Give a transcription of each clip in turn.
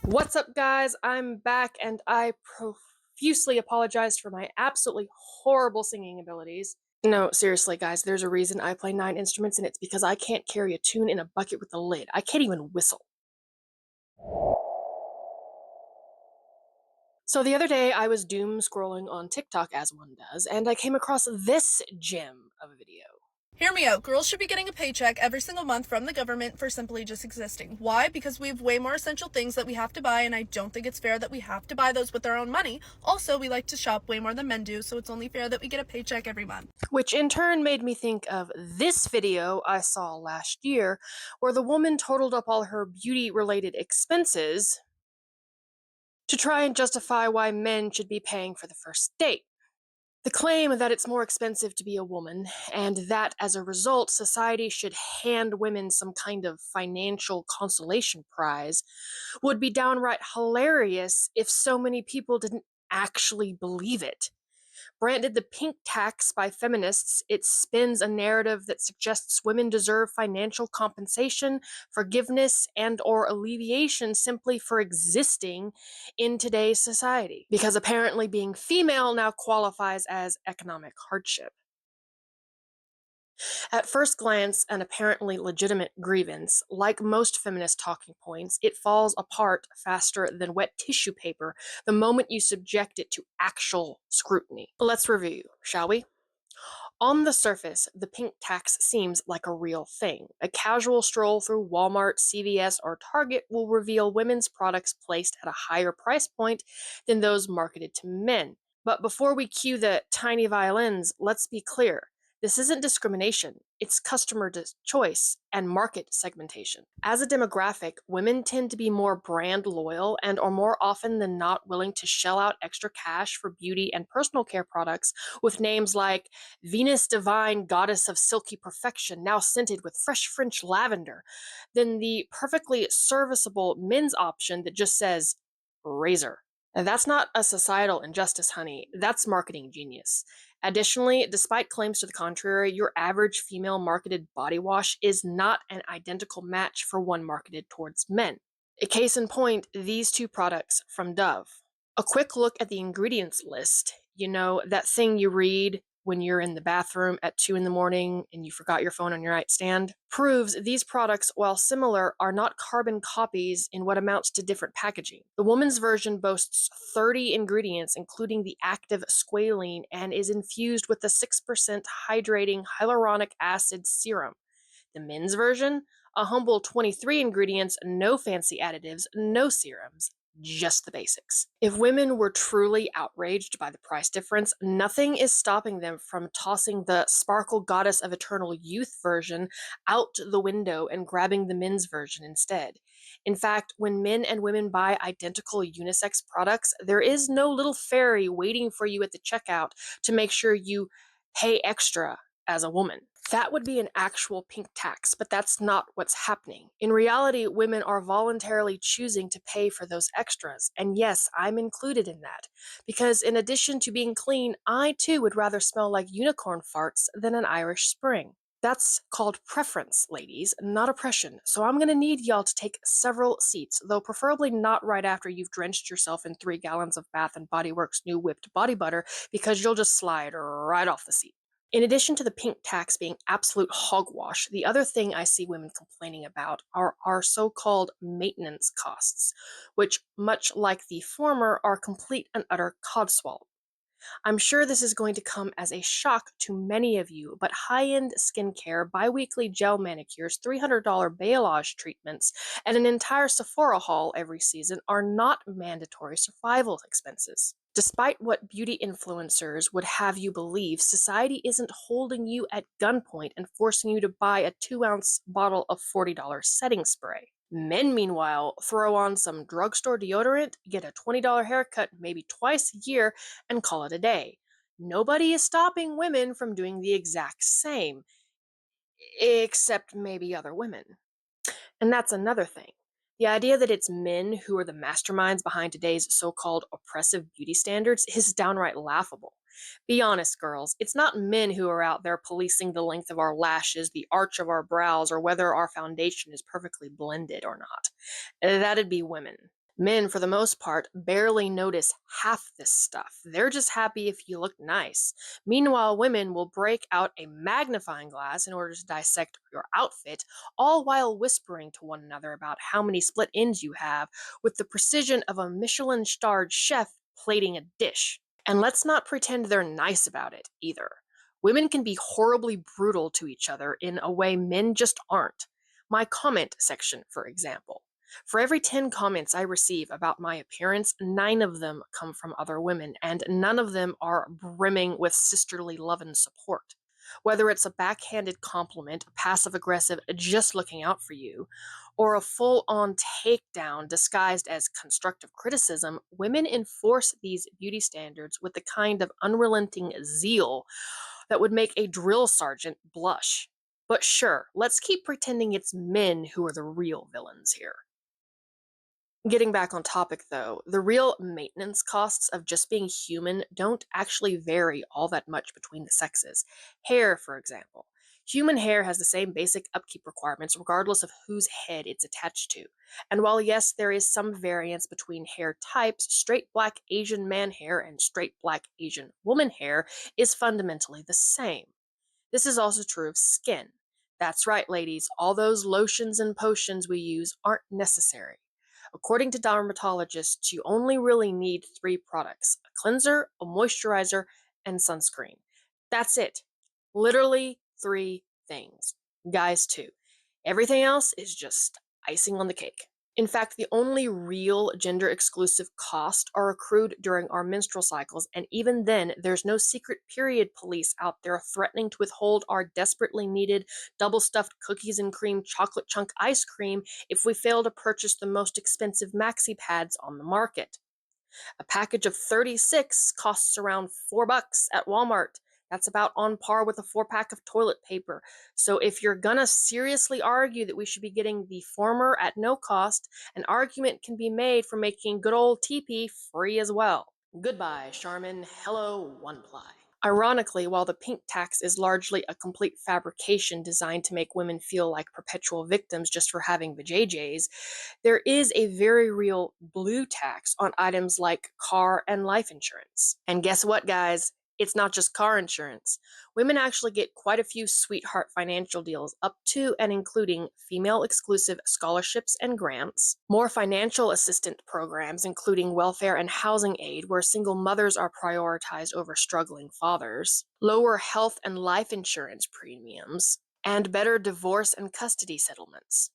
What's up, guys? I'm back, and I profusely apologize for my absolutely horrible singing abilities. No, seriously, guys, there's a reason I play 9 instruments, and it's because I can't carry a tune in a bucket with a lid. I can't even whistle. So the other day, I was doom scrolling on TikTok, as one does, and I came across this gem of a video. Hear me out. Girls should be getting a paycheck every single month from the government for simply just existing. Why? Because we have way more essential things that we have to buy, and I don't think it's fair that we have to buy those with our own money. Also, we like to shop way more than men do, so it's only fair that we get a paycheck every month. Which in turn made me think of this video I saw last year, where the woman totaled up all her beauty-related expenses to try and justify why men should be paying for the first date. The claim that it's more expensive to be a woman, and that as a result, society should hand women some kind of financial consolation prize, would be downright hilarious if so many people didn't actually believe it. Branded the pink tax by feminists, it spins a narrative that suggests women deserve financial compensation, forgiveness, and or alleviation simply for existing in today's society, because apparently being female now qualifies as economic hardship. At first glance, an apparently legitimate grievance, like most feminist talking points, it falls apart faster than wet tissue paper the moment you subject it to actual scrutiny. Let's review, shall we? On the surface, the pink tax seems like a real thing. A casual stroll through Walmart, CVS, or Target will reveal women's products placed at a higher price point than those marketed to men. But before we cue the tiny violins, let's be clear. This isn't discrimination, it's customer choice and market segmentation. As a demographic, women tend to be more brand loyal and are more often than not willing to shell out extra cash for beauty and personal care products with names like Venus Divine, Goddess of Silky Perfection, now scented with fresh French lavender, than the perfectly serviceable men's option that just says razor. And that's not a societal injustice, honey. That's marketing genius. Additionally, despite claims to the contrary, your average female marketed body wash is not an identical match for one marketed towards men. A case in point, these two products from Dove. A quick look at the ingredients list, that thing you read when you're in the bathroom at 2 in the morning and you forgot your phone on your nightstand, proves these products, while similar, are not carbon copies in what amounts to different packaging. The woman's version boasts 30 ingredients, including the active squalene, and is infused with the 6% hydrating hyaluronic acid serum. The men's version, a humble 23 ingredients, no fancy additives, no serums, just the basics. If women were truly outraged by the price difference, nothing is stopping them from tossing the Sparkle Goddess of Eternal Youth version out the window and grabbing the men's version instead. In fact, when men and women buy identical unisex products, there is no little fairy waiting for you at the checkout to make sure you pay extra as a woman. That would be an actual pink tax, but that's not what's happening. In reality, women are voluntarily choosing to pay for those extras. And yes, I'm included in that. Because in addition to being clean, I too would rather smell like unicorn farts than an Irish spring. That's called preference, ladies, not oppression. So I'm going to need y'all to take several seats, though preferably not right after you've drenched yourself in 3 gallons of Bath and Body Works new whipped body butter, because you'll just slide right off the seat. In addition to the pink tax being absolute hogwash, the other thing I see women complaining about are our so-called maintenance costs, which, much like the former, are complete and utter codswallop. I'm sure this is going to come as a shock to many of you, but high-end skincare, bi-weekly gel manicures, $300 balayage treatments, and an entire Sephora haul every season are not mandatory survival expenses. Despite what beauty influencers would have you believe, society isn't holding you at gunpoint and forcing you to buy a 2-ounce bottle of $40 setting spray. Men, meanwhile, throw on some drugstore deodorant, get a $20 haircut maybe twice a year, and call it a day. Nobody is stopping women from doing the exact same, except maybe other women. And that's another thing. The idea that it's men who are the masterminds behind today's so-called oppressive beauty standards is downright laughable. Be honest, girls, it's not men who are out there policing the length of our lashes, the arch of our brows, or whether our foundation is perfectly blended or not. That'd be women. Men, for the most part, barely notice half this stuff. They're just happy if you look nice. Meanwhile, women will break out a magnifying glass in order to dissect your outfit, all while whispering to one another about how many split ends you have with the precision of a Michelin starred chef plating a dish. And let's not pretend they're nice about it either. Women can be horribly brutal to each other in a way men just aren't. My comment section, for example. For every 10 comments I receive about my appearance, 9 of them come from other women, and none of them are brimming with sisterly love and support. Whether it's a backhanded compliment, passive aggressive, just looking out for you, or a full on takedown disguised as constructive criticism, women enforce these beauty standards with the kind of unrelenting zeal that would make a drill sergeant blush. But sure, let's keep pretending it's men who are the real villains here. Getting back on topic though, the real maintenance costs of just being human don't actually vary all that much between the sexes. Hair, for example. Human hair has the same basic upkeep requirements regardless of whose head it's attached to. And while yes, there is some variance between hair types, straight black Asian man hair and straight black Asian woman hair is fundamentally the same. This is also true of skin. That's right, ladies, all those lotions and potions we use aren't necessary. According to dermatologists, you only really need 3 products: a cleanser, a moisturizer, and sunscreen. That's it. Literally 3 things. Guys, too. Everything else is just icing on the cake. In fact, the only real gender exclusive costs are accrued during our menstrual cycles, and even then, there's no secret period police out there threatening to withhold our desperately needed double stuffed cookies and cream chocolate chunk ice cream if we fail to purchase the most expensive maxi pads on the market. A package of 36 costs around $4 at Walmart. That's about on par with a 4 pack of toilet paper. So if you're gonna seriously argue that we should be getting the former at no cost, an argument can be made for making good old TP free as well. Goodbye, Charmin. Hello, One Ply. Ironically, while the pink tax is largely a complete fabrication designed to make women feel like perpetual victims just for having the JJs, there is a very real blue tax on items like car and life insurance. And guess what, guys? It's not just car insurance. Women actually get quite a few sweetheart financial deals, up to and including female exclusive scholarships and grants, more financial assistance programs, including welfare and housing aid, where single mothers are prioritized over struggling fathers, lower health and life insurance premiums, and better divorce and custody settlements.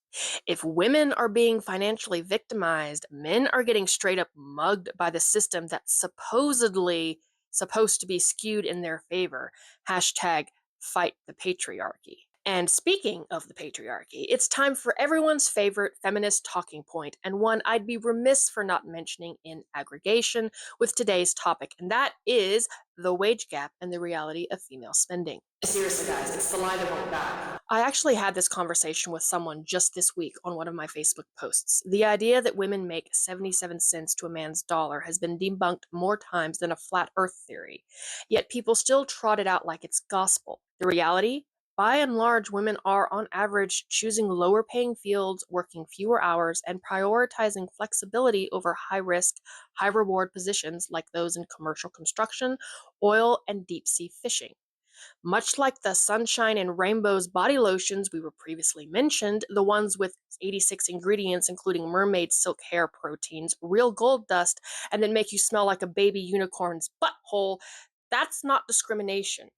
If women are being financially victimized, men are getting straight up mugged by the system that's supposedly supposed to be skewed in their favor. Hashtag fight the patriarchy. And speaking of the patriarchy, it's time for everyone's favorite feminist talking point, and one I'd be remiss for not mentioning in aggregation with today's topic, and that is the wage gap and the reality of female spending. Seriously, guys, it's the line that won't back. I actually had this conversation with someone just this week on one of my Facebook posts. The idea that women make 77 cents to a man's dollar has been debunked more times than a flat earth theory, yet people still trot it out like it's gospel. The reality? By and large, women are, on average, choosing lower paying fields, working fewer hours, and prioritizing flexibility over high risk, high reward positions like those in commercial construction, oil, and deep sea fishing. Much like the sunshine and rainbows body lotions we were previously mentioned, the ones with 86 ingredients, including mermaid silk hair proteins, real gold dust, and then make you smell like a baby unicorn's butthole, that's not discrimination.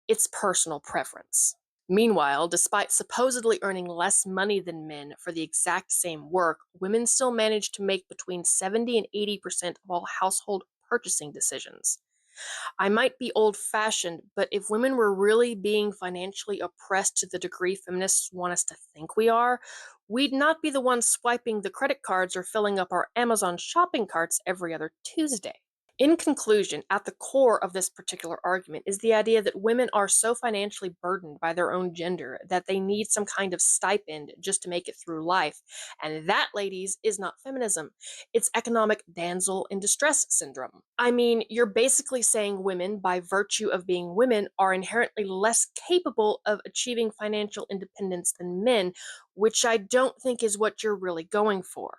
It's personal preference. Meanwhile, despite supposedly earning less money than men for the exact same work, women still manage to make between 70 and 80% of all household purchasing decisions. I might be old fashioned, but if women were really being financially oppressed to the degree feminists want us to think we are, we'd not be the ones swiping the credit cards or filling up our Amazon shopping carts every other Tuesday. In conclusion, at the core of this particular argument is the idea that women are so financially burdened by their own gender that they need some kind of stipend just to make it through life. And that, ladies, is not feminism. It's economic damsel in distress syndrome. I mean, you're basically saying women, by virtue of being women, are inherently less capable of achieving financial independence than men, which I don't think is what you're really going for.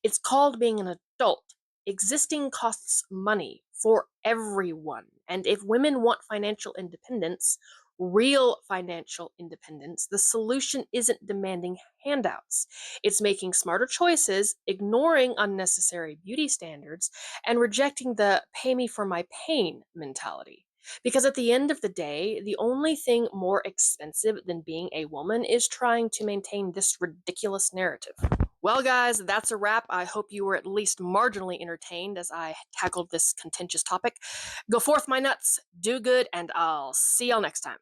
It's called being an adult. Existing costs money for everyone. And if women want financial independence, real financial independence, the solution isn't demanding handouts. It's making smarter choices, ignoring unnecessary beauty standards, and rejecting the pay me for my pain mentality. Because at the end of the day, the only thing more expensive than being a woman is trying to maintain this ridiculous narrative. Well, guys, that's a wrap. I hope you were at least marginally entertained as I tackled this contentious topic. Go forth, my nuts, do good, and I'll see y'all next time.